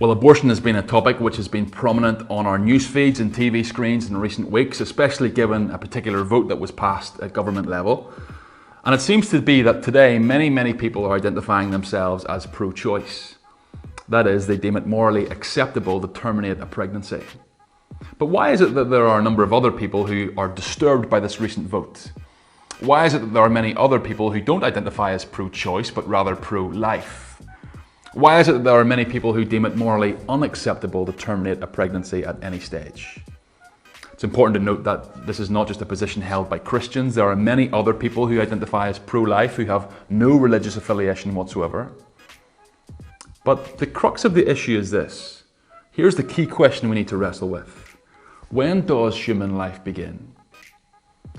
Well, abortion has been a topic which has been prominent on our news feeds and TV screens in recent weeks, especially given a particular vote that was passed at government level. And it seems to be that today many people are identifying themselves as pro-choice. That is, they deem it morally acceptable to terminate a pregnancy. But why is it that there are a number of other people who are disturbed by this recent vote? Why is it that there are many other people who don't identify as pro-choice but rather pro-life? Why is it that there are many people who deem it morally unacceptable to terminate a pregnancy at any stage? It's important to note that this is not just a position held by Christians. There are many other people who identify as pro-life who have no religious affiliation whatsoever. But the crux of the issue is this. Here's the key question we need to wrestle with. When does human life begin?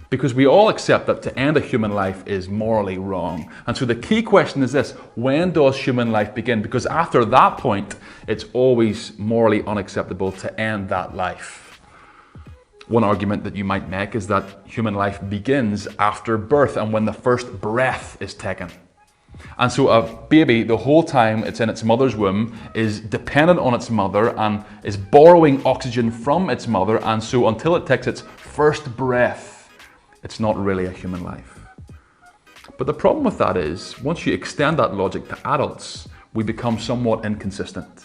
Because we all accept that to end a human life is morally wrong. And so the key question is this: when does human life begin? Because after that point, it's always morally unacceptable to end that life. One argument that you might make is that human life begins after birth and when the first breath is taken. And so a baby, the whole time it's in its mother's womb, is dependent on its mother and is borrowing oxygen from its mother. And so until it takes its first breath, it's not really a human life. But the problem with that is, once you extend that logic to adults, we become somewhat inconsistent.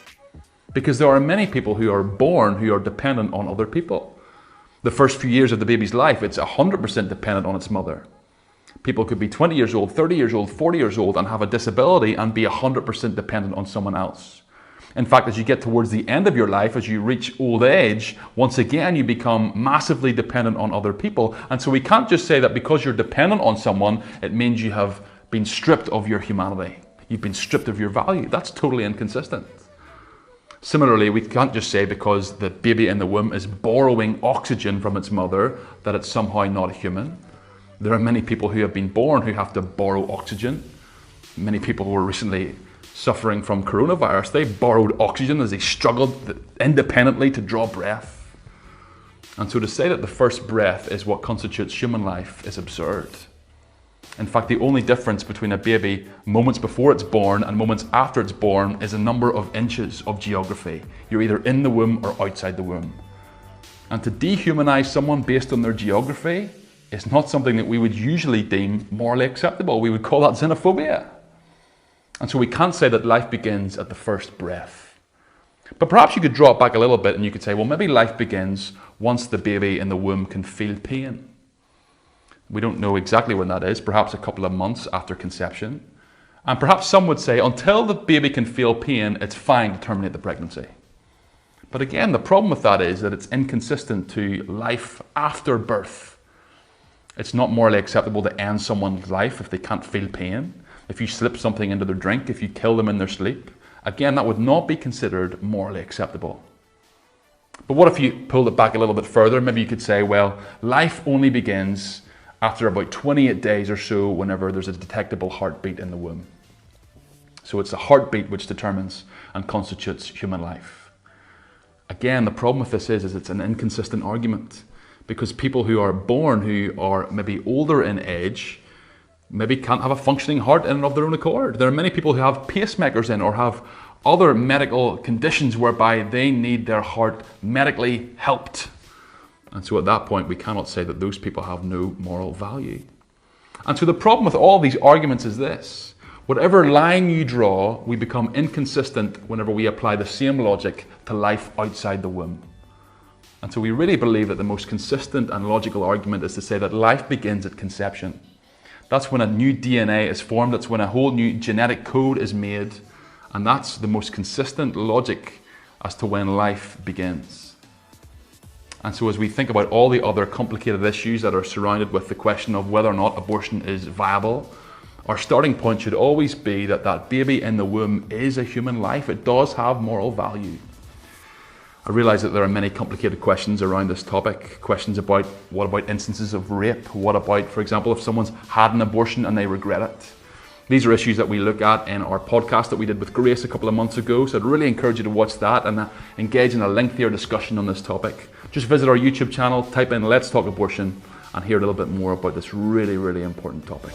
Because there are many people who are born who are dependent on other people. The first few years of the baby's life, it's 100% dependent on its mother. People could be 20 years old, 30 years old, 40 years old and have a disability and be 100% dependent on someone else. In fact, as you get towards the end of your life, as you reach old age, once again, you become massively dependent on other people. And so we can't just say that because you're dependent on someone, it means you have been stripped of your humanity. You've been stripped of your value. That's totally inconsistent. Similarly, we can't just say because the baby in the womb is borrowing oxygen from its mother that it's somehow not a human. There are many people who have been born who have to borrow oxygen. Many people who were recently suffering from coronavirus, they borrowed oxygen as they struggled independently to draw breath. And so to say that the first breath is what constitutes human life is absurd. In fact, the only difference between a baby moments before it's born and moments after it's born is a number of inches of geography. You're either in the womb or outside the womb. And to dehumanize someone based on their geography is not something that we would usually deem morally acceptable. We would call that xenophobia. And so we can't say that life begins at the first breath. But perhaps you could draw it back a little bit and you could say, well, maybe life begins once the baby in the womb can feel pain. We don't know exactly when that is, perhaps a couple of months after conception. And perhaps some would say, until the baby can feel pain, it's fine to terminate the pregnancy. But again, the problem with that is that it's inconsistent to life after birth. It's not morally acceptable to end someone's life if they can't feel pain. If you slip something into their drink, if you kill them in their sleep, again, that would not be considered morally acceptable. But what if you pulled it back a little bit further? Maybe you could say, well, life only begins after about 28 days or so whenever there's a detectable heartbeat in the womb. So it's the heartbeat which determines and constitutes human life. Again, the problem with this is it's an inconsistent argument because people who are born who are maybe older in age maybe can't have a functioning heart in and of their own accord. There are many people who have pacemakers in or have other medical conditions whereby they need their heart medically helped. And so at that point, we cannot say that those people have no moral value. And so the problem with all these arguments is this: whatever line you draw, we become inconsistent whenever we apply the same logic to life outside the womb. And so we really believe that the most consistent and logical argument is to say that life begins at conception. That's when a new DNA is formed, that's when a whole new genetic code is made, and that's the most consistent logic as to when life begins. And so as we think about all the other complicated issues that are surrounded with the question of whether or not abortion is viable, our starting point should always be that that baby in the womb is a human life. It does have moral value. I realise that there are many complicated questions around this topic. Questions about what about instances of rape? What about, for example, if someone's had an abortion and they regret it? These are issues that we look at in our podcast that we did with Grace a couple of months ago. So I'd really encourage you to watch that and engage in a lengthier discussion on this topic. Just visit our YouTube channel, type in Let's Talk Abortion and hear a little bit more about this really, really important topic.